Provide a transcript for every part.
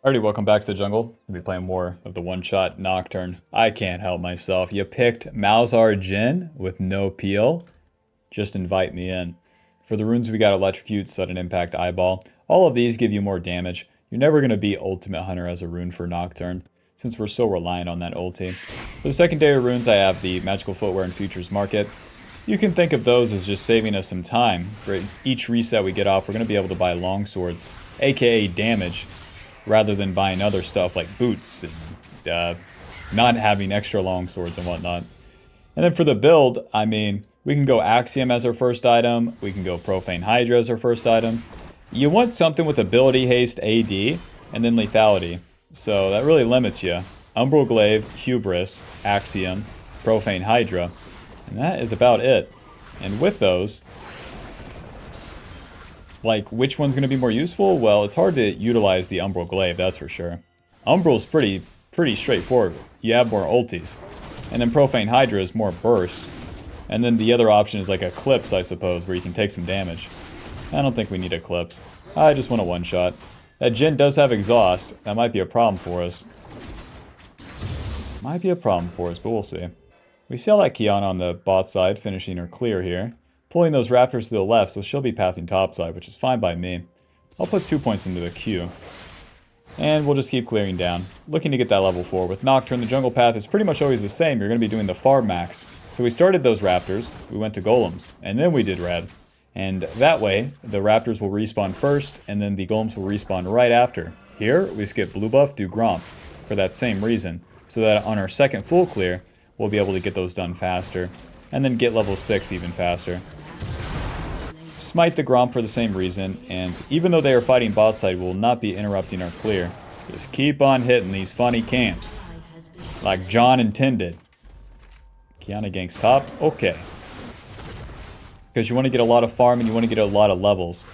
Alrighty, welcome back to the jungle. We'll be playing more of the one-shot Nocturne. I can't help myself. You picked Malzahar Jin with no peel. Just invite me in. For the runes, we got Electrocute, Sudden Impact, Eyeball. All of these give you more damage. You're never going to beat Ultimate Hunter as a rune for Nocturne, since we're so reliant on that ulti. For the secondary runes, I have the Magical Footwear and Futures Market. You can think of those as just saving us some time. For each reset we get off, we're going to be able to buy longswords, aka damage, rather than buying other stuff like boots and not having extra long swords and whatnot. And then for the build, I mean, we can go Axiom as our first item, we can go Profane Hydra as our first item. You want something with ability haste, AD, and then lethality. So that really limits you. Umbral Glaive, Hubris, Axiom, Profane Hydra, and that is about it. And with those, like, which one's going to be more useful? Well, it's hard to utilize the Umbral Glaive, that's for sure. Umbral's pretty straightforward. You have more ultis. And then Profane Hydra is more burst. And then the other option is like Eclipse, I suppose, where you can take some damage. I don't think we need Eclipse. I just want a one-shot. That Jin does have Exhaust. That might be a problem for us. Might be a problem for us, but we'll see. We see all that Kiana on the bot side, finishing her clear here. Pulling those raptors to the left, so she'll be pathing topside, which is fine by me. I'll put 2 points into the queue. And we'll just keep clearing down. Looking to get that level 4. With Nocturne, the jungle path is pretty much always the same. You're going to be doing the farm max. So we started those raptors, we went to golems, and then we did red. And that way, the raptors will respawn first, and then the golems will respawn right after. Here, we skip blue buff, do Gromp, for that same reason. So that on our second full clear, we'll be able to get those done faster. And then get level 6 even faster. Smite the Gromp for the same reason, and even though they are fighting bot side, we will not be interrupting our clear. Just keep on hitting these funny camps. Like John intended. Kiana ganks top? Okay. Because you want to get a lot of farm and you want to get a lot of levels.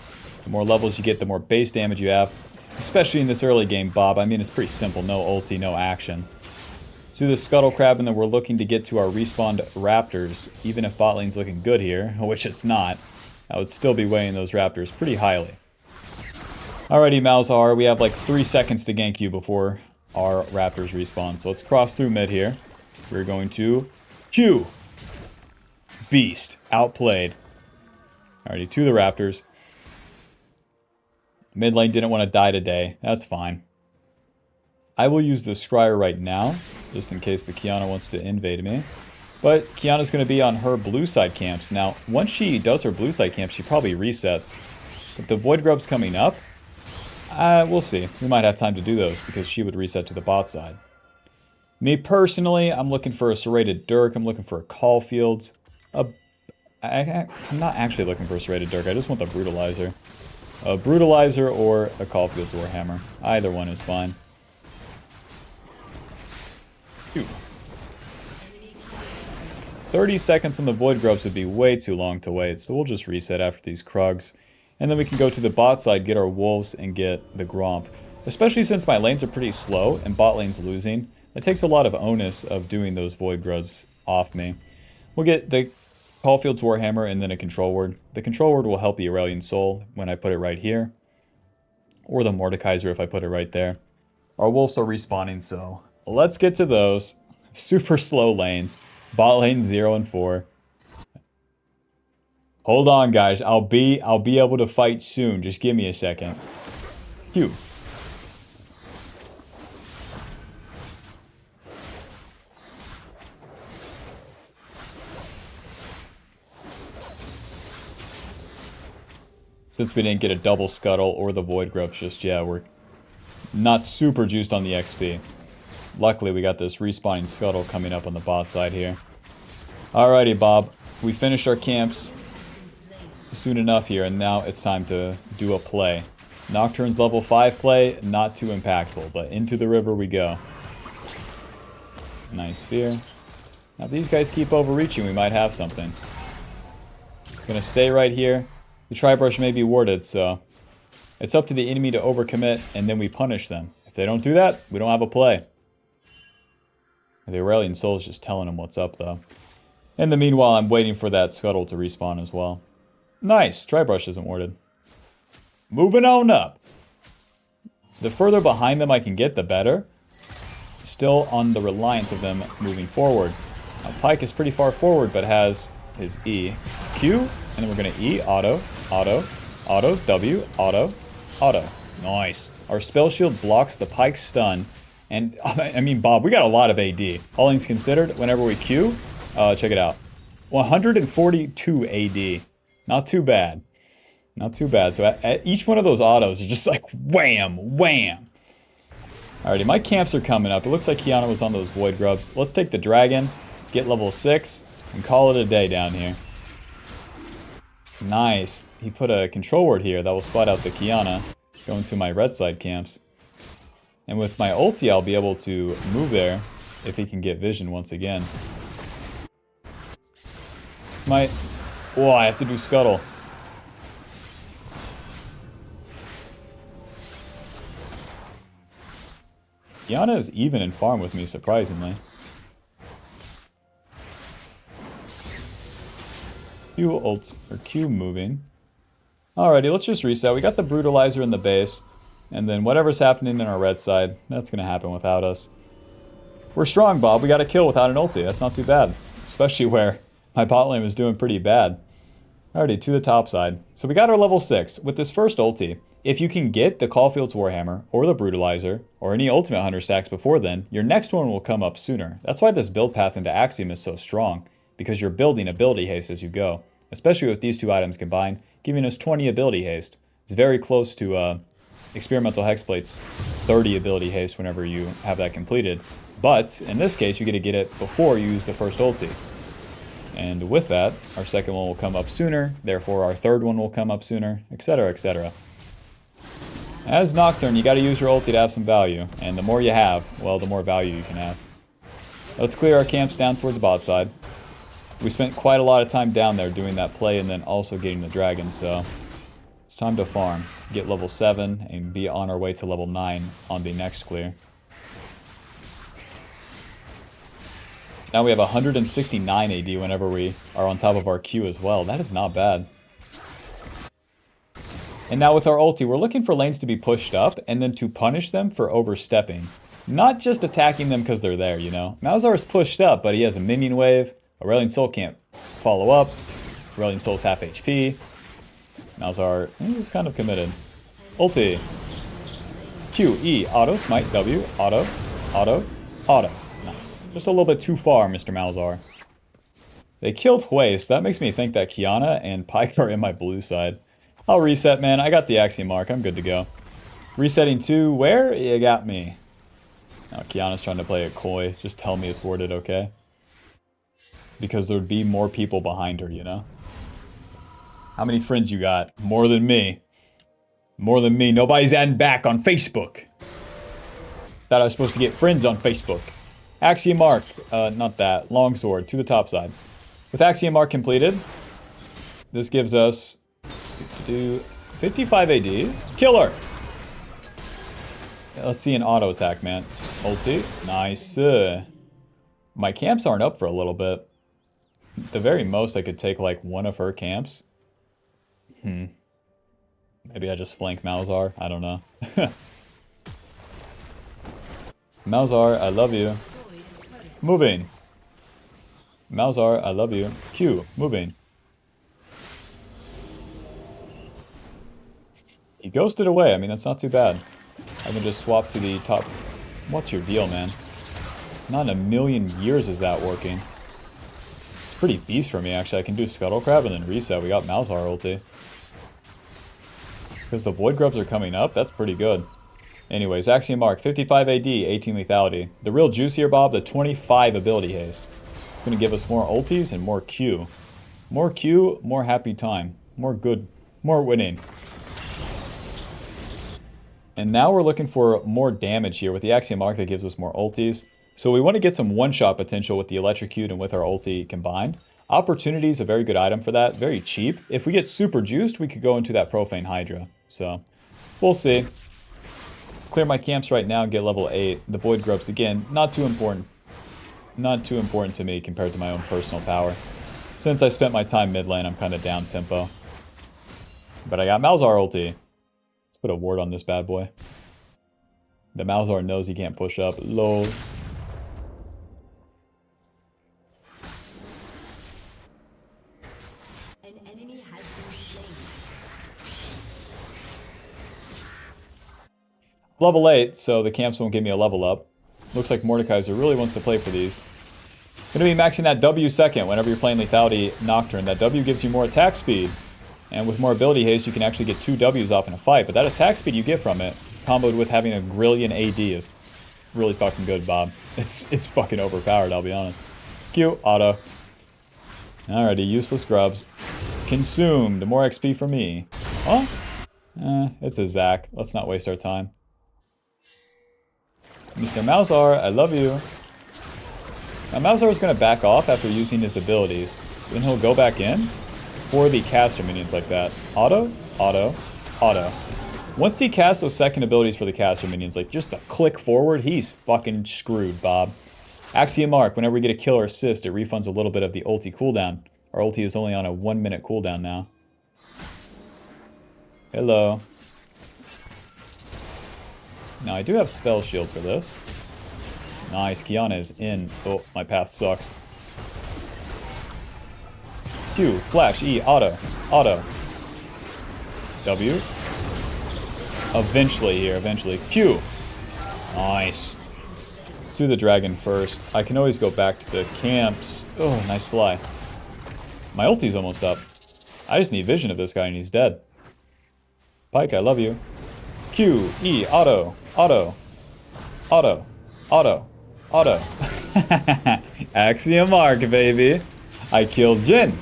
The more levels you get, the more base damage you have. Especially in this early game, Bob. I mean, it's pretty simple. No ulti, no action. Let's do the Scuttle Crab, and then we're looking to get to our respawned Raptors. Even if bot lane's looking good here, which it's not. I would still be weighing those raptors pretty highly. Alrighty, Malzahar, we have like 3 seconds to gank you before our raptors respawn. So let's cross through mid here. We're going to Q. Beast. Outplayed. Alrighty, to the raptors. Mid lane didn't want to die today. That's fine. I will use the Scryer right now, just in case the Kiana wants to invade me. But Kiana's going to be on her blue side camps. Now, once she does her blue side camp, she probably resets. But the Void Grub's coming up. We'll see. We might have time to do those because she would reset to the bot side. Me personally, I'm looking for a Serrated Dirk. I'm looking for a Caulfields. I'm not actually looking for a Serrated Dirk. I just want the Brutalizer. A Brutalizer or a Caulfields Warhammer. Either one is fine. Phew. 30 seconds on the Void Grubs would be way too long to wait, so we'll just reset after these Krugs. And then we can go to the bot side, get our Wolves, and get the Gromp. Especially since my lanes are pretty slow, and bot lane's losing. It takes a lot of onus of doing those Void Grubs off me. We'll get the Caulfield's Warhammer and then a Control Word. The Control Word will help the Aurelian Soul when I put it right here. Or the Mordekaiser if I put it right there. Our Wolves are respawning, so let's get to those. Super slow lanes. Bot lane 0 and 4. Hold on, guys. I'll be able to fight soon. Just give me a second. Phew. Since we didn't get a double scuttle or the Void Grubs just yet, we're not super juiced on the XP. Luckily, we got this respawning scuttle coming up on the bot side here. Alrighty, Bob. We finished our camps soon enough here, and now it's time to do a play. Nocturne's level 5 play, not too impactful, but into the river we go. Nice fear. Now, if these guys keep overreaching, we might have something. Gonna stay right here. The Tri-Brush may be warded, so it's up to the enemy to overcommit, and then we punish them. If they don't do that, we don't have a play. The Aurelian Soul's just telling him what's up, though. In the meanwhile, I'm waiting for that Scuttle to respawn as well. Nice! Tri-Brush isn't warded. Moving on up. The further behind them I can get, the better. Still on the reliance of them moving forward. Now, Pike is pretty far forward, but has his E. Q, and then we're going to E, auto, auto, auto, W, auto, auto. Nice. Our spell shield blocks the Pike's stun. And, I mean, Bob, we got a lot of AD. All things considered, whenever we Q, check it out. 142 AD. Not too bad. Not too bad. So at each one of those autos, you're just like, wham, wham. Alrighty, my camps are coming up. It looks like Kiana was on those Void Grubs. Let's take the Dragon, get level 6, and call it a day down here. Nice. He put a control word here that will spot out the Kiana going to my red side camps. And with my ulti, I'll be able to move there if he can get vision once again. Smite. Oh, I have to do Scuttle. Kiana is even in farm with me, surprisingly. Q ult, or Q moving. Alrighty, let's just reset. We got the Brutalizer in the base. And then whatever's happening in our red side, that's going to happen without us. We're strong, Bob. We got a kill without an ulti. That's not too bad. Especially where my bot lane was doing pretty bad. Alrighty, to the top side. So we got our level 6. With this first ulti, if you can get the Caulfield's Warhammer, or the Brutalizer, or any Ultimate Hunter stacks before then, your next one will come up sooner. That's why this build path into Axiom is so strong. Because you're building ability haste as you go. Especially with these two items combined, giving us 20 ability haste. It's very close to Experimental Hexplate's 30 ability haste whenever you have that completed. But, in this case, you get to get it before you use the first ulti. And with that, our second one will come up sooner, therefore our third one will come up sooner, etc, etc. As Nocturne, you gotta use your ulti to have some value, and the more you have, well, the more value you can have. Let's clear our camps down towards bot side. We spent quite a lot of time down there doing that play and then also getting the dragon, so it's time to farm. Get level 7 and be on our way to level 9 on the next clear. Now we have 169 AD whenever we are on top of our Q as well. That is not bad. And now with our ulti, we're looking for lanes to be pushed up and then to punish them for overstepping. Not just attacking them because they're there, you know. Malzahar is pushed up, but he has a minion wave. Aurelion Sol can't follow up. Aurelion Sol's half HP. Malzahar is kind of committed. Ulti. Q, E, auto, smite, W, auto, auto, auto. Nice. Just a little bit too far, Mr. Malzahar. They killed Hui, so that makes me think that Kiana and Pyke are in my blue side. I'll reset, man. I got the Axiom mark. I'm good to go. Resetting to where? You got me. Now Kiana's trying to play it coy. Just tell me it's worded okay. Because there'd be more people behind her, you know? How many friends you got? More than me. More than me. Nobody's adding back on Facebook. Thought I was supposed to get friends on Facebook. Axiom mark. Not that. Longsword to the top side. With Axiom mark completed, this gives us 55 AD. Killer! Let's see an auto attack, man. Ulti. Nice. My camps aren't up for a little bit. The very most I could take like one of her camps. Maybe I just flank Malzahar. I don't know. Malzahar, I love you. Moving. Malzahar, I love you. Q, moving. He ghosted away. I mean, that's not too bad. I can just swap to the top. What's your deal, man? Not in a million years is that working. It's pretty beast for me, actually. I can do Scuttle Crab and then reset. We got Malzahar ulti. Because the Void Grubs are coming up, that's pretty good. Anyways, Axiom Mark, 55 AD, 18 lethality. The real juice here, Bob, the 25 ability haste. It's going to give us more ultis and more Q. More Q, more happy time. More good, more winning. And now we're looking for more damage here with the Axiom Mark that gives us more ultis. So we want to get some one-shot potential with the Electrocute and with our ulti combined. Opportunity is a very good item for that, very cheap. If we get super juiced, we could go into that Profane Hydra. So, we'll see. Clear my camps right now and get level 8. The Void Grubs, again, not too important. Not too important to me compared to my own personal power. Since I spent my time mid lane, I'm kind of down tempo. But I got Malzahar ulti. Let's put a ward on this bad boy. The Malzahar knows he can't push up. Lol. An enemy has been slain. Level 8, so the camps won't give me a level up. Looks like Mordekaiser really wants to play for these. Gonna be maxing that W second whenever you're playing Lethality Nocturne. That W gives you more attack speed. And with more ability haste, you can actually get 2 Ws off in a fight. But that attack speed you get from it, comboed with having a Grillion AD, is really fucking good, Bob. It's fucking overpowered, I'll be honest. Q, auto. Alrighty, useless grubs. Consumed. More XP for me. Huh? It's a Zac. Let's not waste our time. Mr. Malzahar, I love you. Now Malzahar is going to back off after using his abilities. Then he'll go back in for the caster minions like that. Auto, auto, auto. Once he casts those second abilities for the caster minions, like just a click forward, he's fucking screwed, Bob. Axiom Arc, whenever we get a kill or assist, it refunds a little bit of the ulti cooldown. Our ulti is only on a 1-minute cooldown now. Hello. Now I do have Spell Shield for this. Nice, Kiana is in. Oh, my path sucks. Q, flash, E, auto, auto. W. Eventually here, eventually. Q. Nice. Let's do the dragon first. I can always go back to the camps. Oh, nice fly. My ulti's almost up. I just need vision of this guy and he's dead. Pyke, I love you. Q, E, auto, auto, auto, auto, auto. Axiom Arc, baby. I killed Jhin.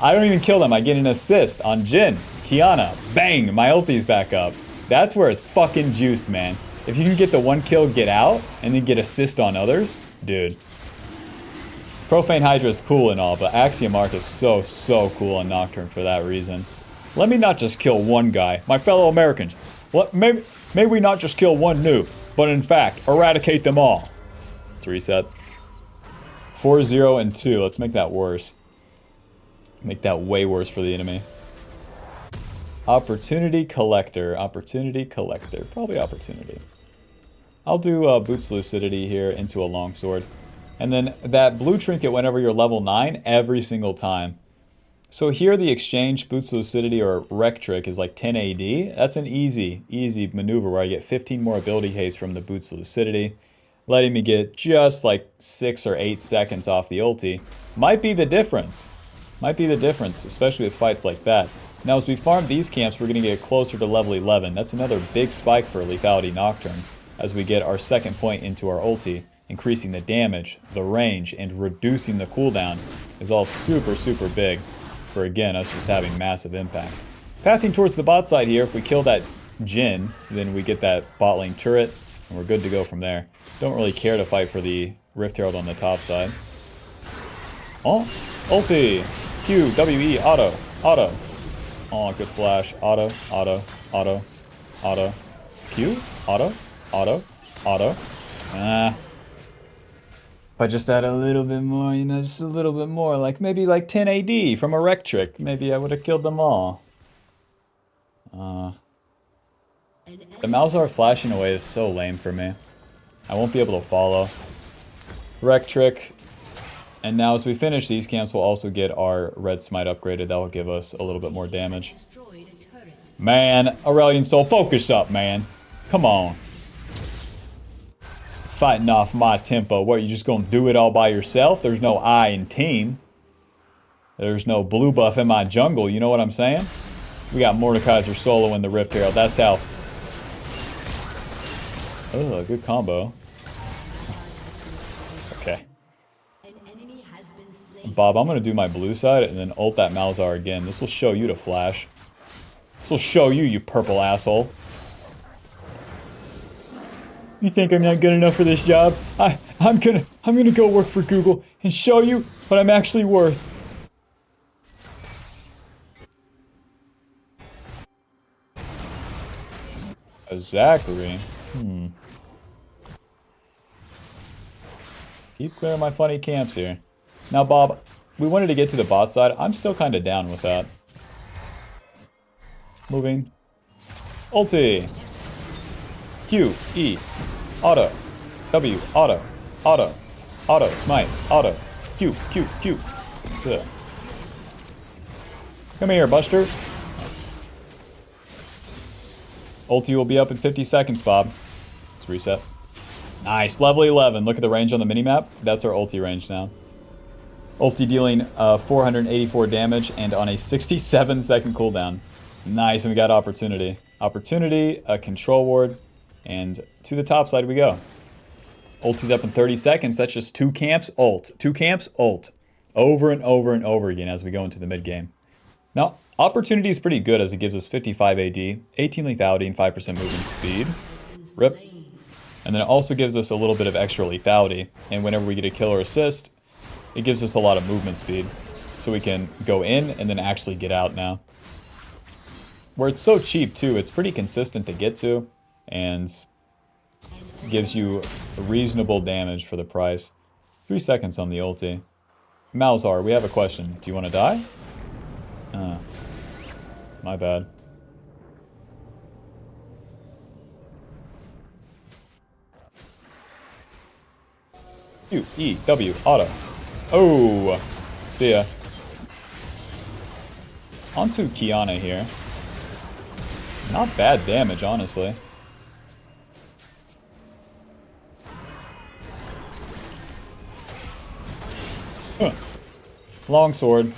I don't even kill them. I get an assist on Jhin. Kiana. Bang! My ulti's back up. That's where it's fucking juiced, man. If you can get the 1 kill, get out, and then get assist on others, dude. Profane Hydra is cool and all, but Axiom Arc is so cool on Nocturne for that reason. Let me not just kill one guy. My fellow Americans. May we not just kill one noob, but in fact, eradicate them all. Let's reset. 4-0 and 2. Let's make that worse. Make that way worse for the enemy. Opportunity Collector. Opportunity Collector. Probably Opportunity. I'll do Boots Lucidity here into a longsword. And then that blue trinket whenever you're level 9 every single time. So here the exchange Boots Lucidity or Wreck Trick is like 10 AD. That's an easy maneuver where I get 15 more ability haste from the Boots Lucidity. Letting me get just like 6 or 8 seconds off the ulti. Might be the difference. Might be the difference, especially with fights like that. Now as we farm these camps, we're going to get closer to level 11. That's another big spike for Lethality Nocturne. As we get our second point into our ulti, increasing the damage, the range, and reducing the cooldown is all super big. For again, us just having massive impact. Pathing towards the bot side here, if we kill that Jhin, then we get that bot lane turret, and we're good to go from there. Don't really care to fight for the Rift Herald on the top side. Oh, ulti! Q, W, E, auto, auto. Oh, good flash. Auto, auto, auto, auto. Q, auto, auto, auto. If I just add a little bit more, you know, just a little bit more, like maybe like 10 AD from a Wreck Trick, maybe I would have killed them all. The Malzahar flashing away is so lame for me. I won't be able to follow. Wreck Trick. And now as we finish these camps, we'll also get our Red Smite upgraded. That will give us a little bit more damage. Man, Aurelion Soul, focus up, man. Come on. Fighting off my tempo. What, you just gonna do it all by yourself? There's no I in team. There's no blue buff in my jungle, you know what I'm saying? We got Mordekaiser solo in the Rift Herald. That's how. Oh, good combo. Okay. Bob, I'm gonna do my blue side and then ult that Malzahar again. This will show you to flash. This will show you, you purple asshole. You think I'm not good enough for this job? I'm gonna go work for Google and show you what I'm actually worth. A Zachary? Keep clearing my funny camps here. Now, Bob, we wanted to get to the bot side. I'm still kind of down with that. Moving. Ulti. Q, E, auto, W, auto, auto, auto, smite, auto, Q, Q, Q. That's it. Come here, Buster. Nice. Ulti will be up in 50 seconds, Bob. Let's reset. Nice, level 11. Look at the range on the minimap. That's our ulti range now. Ulti dealing 484 damage and on a 67-second cooldown. Nice, and we got opportunity. Opportunity, a control ward, and to the top side we go. Ulti's up in 30 seconds. That's just 2 camps, ult. 2 camps, ult. Over and over and over again as we go into the mid game. Now, opportunity is pretty good as it gives us 55 AD, 18 lethality, and 5% movement speed. Rip. And then it also gives us a little bit of extra lethality. And whenever we get a kill or assist, it gives us a lot of movement speed. So we can go in and then actually get out now. Where it's so cheap too, it's pretty consistent to get to. And gives you reasonable damage for the price. 3 seconds on the ulti. Malzahar, we have a question. Do you want to die? My bad. Q, E, W, auto. Oh! See ya. Onto Kiana here. Not bad damage, honestly. Huh. Longsword.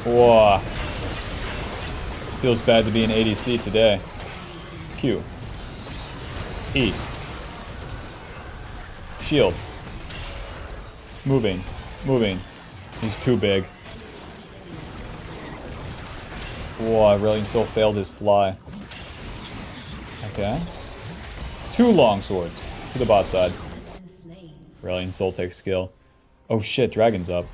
Whoa. Feels bad to be an ADC today. Q. E. Shield. Moving. Moving. He's too big. Whoa, Aurelion Soul failed his fly. Okay. 2 longswords to the bot side. Aurelion Soul takes skill. Oh shit, dragon's up.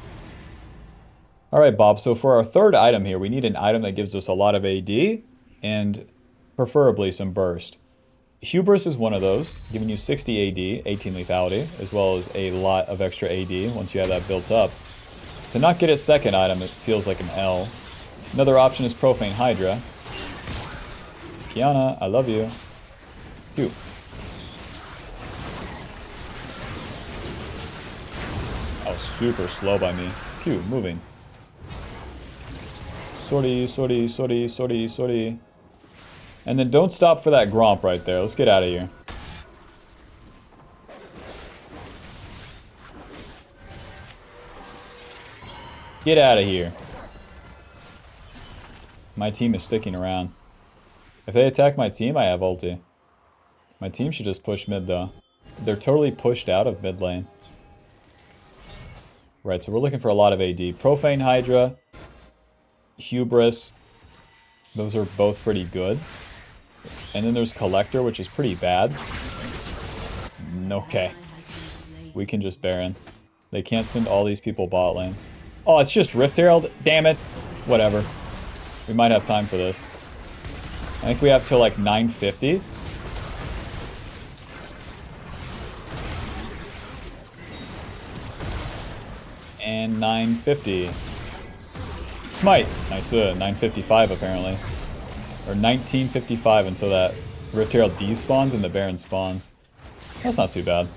Alright, Bob, so for our third item here, we need an item that gives us a lot of AD, and preferably some burst. Hubris is one of those, giving you 60 AD, 18 lethality, as well as a lot of extra AD once you have that built up. To not get its second item, it feels like an L. Another option is Profane Hydra. Kiana, I love you. Q. That was super slow by me. Q, moving. Sortie, sortie, sortie, sortie, sortie. And then don't stop for that Gromp right there. Let's get out of here. Get out of here. My team is sticking around. If they attack my team, I have ulti. My team should just push mid though. They're totally pushed out of mid lane. Right, so we're looking for a lot of AD. Profane Hydra, Hubris, those are both pretty good. And then there's Collector, which is pretty bad. Okay. We can just Baron. They can't send all these people bot lane. Oh, it's just Rift Herald? Damn it. Whatever. We might have time for this. I think we have till like 950. And 950. Smite! Nice, 955 apparently. Or 1955 until that Rift Herald despawns and the Baron spawns. That's not too bad.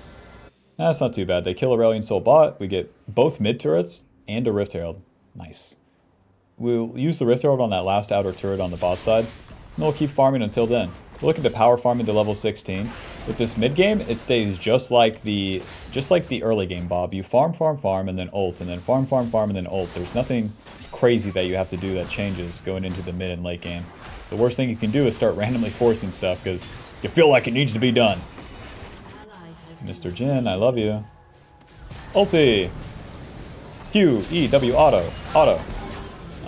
That's not too bad. They kill Aurelion Soul bot, we get both mid turrets and a Rift Herald. Nice. We'll use the Rift Herald on that last outer turret on the bot side, and we'll keep farming until then. We're looking to power farm into level 16. With this mid game, it stays just like the early game, Bob. You farm, farm, farm, and then ult, and then farm, farm, farm, and then ult. There's nothing crazy that you have to do that changes going into the mid and late game. The worst thing you can do is start randomly forcing stuff because you feel like it needs to be done. Mr. Jin, I love you. Ulti! Q, E, W, auto, auto.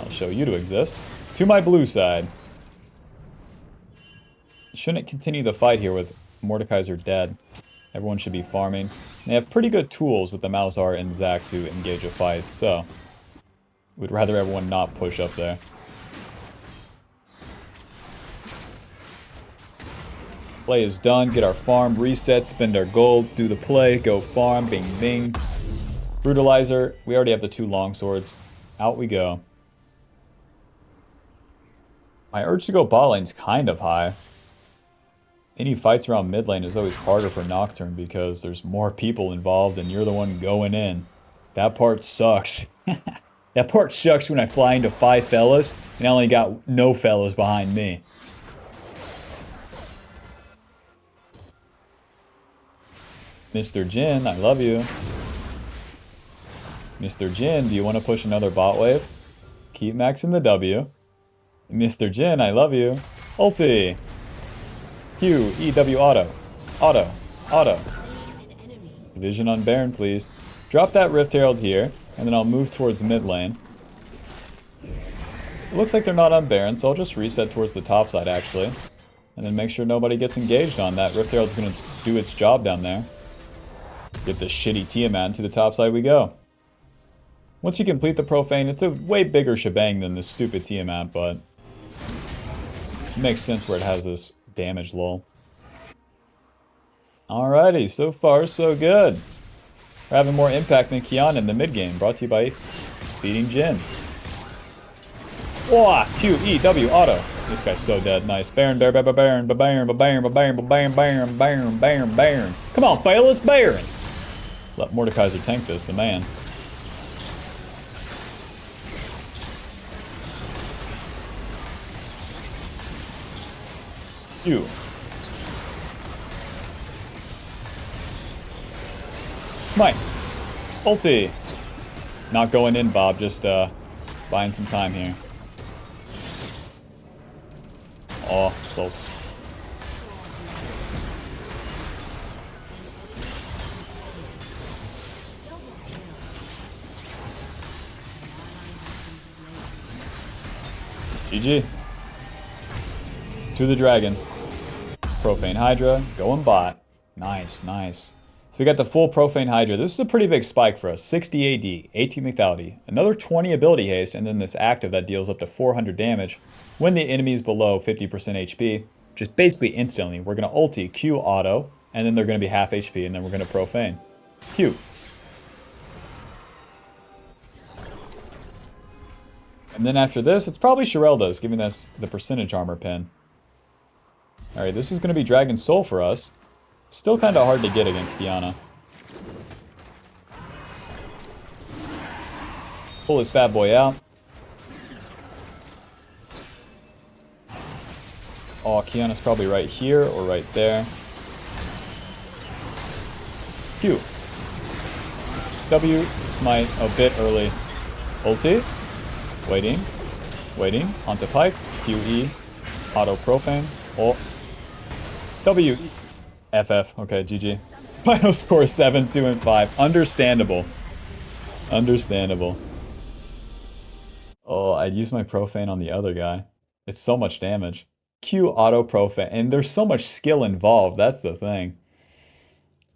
I'll show you to exist. To my blue side. Shouldn't continue the fight here with Mordekaiser dead. Everyone should be farming. They have pretty good tools with the Malzahar and Zac to engage a fight, so we'd rather everyone not push up there. Play is done, get our farm, reset, spend our gold, do the play, go farm, bing bing. Brutalizer, we already have the 2 longswords. Out we go. My urge to go bot lane's kind of high. Any fights around mid lane is always harder for Nocturne because there's more people involved and you're the one going in. That part sucks. That part sucks when I fly into 5 fellas and I only got no fellas behind me. Mr. Jin, I love you. Mr. Jin, do you want to push another bot wave? Keep maxing the W. Mr. Jin, I love you. Ulti. Q, E, W, auto. Auto. Auto. Division on Baron, please. Drop that Rift Herald here, and then I'll move towards mid lane. It looks like they're not on Baron, so I'll just reset towards the top side, actually. And then make sure nobody gets engaged on that. Rift Herald's going to do its job down there. Get this shitty Tiamat to the top side we go. Once you complete the Profane, it's a way bigger shebang than this stupid Tiamat, but it makes sense where it has this damage lull. Alrighty, so far so good. We're having more impact than Kiana in the mid game, brought to you by beating Jin. Wah! Q, E, W, auto. This guy's so dead. Nice. Baron, Baron, Baron, Baron, Baron, Baron, Baron, Baron, Baron, Baron, Baron, Baron. Come on, Bayless, Baron! Let Mordekaiser tank this, the man. Q. Smite. Ulti. Not going in, Bob. Just buying some time here. Oh, close. GG. To the dragon. Profane Hydra. Going bot. Nice, nice. So we got the full Profane Hydra. This is a pretty big spike for us. 60 AD, 18 lethality, another 20 ability haste, and then this active that deals up to 400 damage when the enemy is below 50% HP. Just basically instantly. We're going to ulti, Q auto, and then they're going to be half HP, and then we're going to Profane. Q. And then after this, it's probably Shirelda's, giving us the percentage armor pin. Alright, this is going to be Dragon Soul for us. Still kind of hard to get against Kiana. Pull this bad boy out. Oh, Kiana's probably right here or right there. Q. W. Smite a bit early. Ulti. Waiting. Waiting. Onto Pike. QE. Auto Profane. Oh. W. FF. Okay, GG. Final score 7, 2, and 5. Understandable. Understandable. Oh, I'd use my Profane on the other guy. It's so much damage. Q auto Profane. And there's so much skill involved. That's the thing.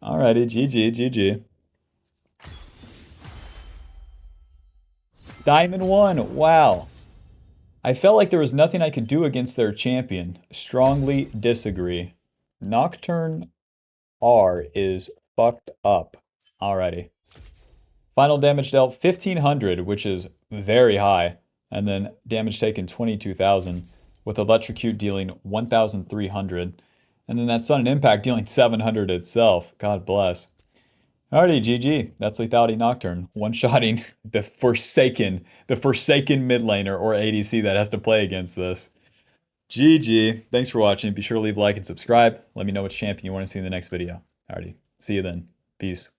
Alrighty, GG, GG. Diamond 1. Wow. I felt like there was nothing I could do against their champion. Strongly disagree. Nocturne R is fucked up. Alrighty. Final damage dealt 1500, which is very high. And then damage taken 22,000, with Electrocute dealing 1,300. And then that Sudden Impact dealing 700 itself. God bless. Alrighty, GG. That's Lethality Nocturne. One-shotting the Forsaken mid laner or ADC that has to play against this. GG. Thanks for watching. Be sure to leave a like and subscribe. Let me know which champion you want to see in the next video. Alrighty. See you then. Peace.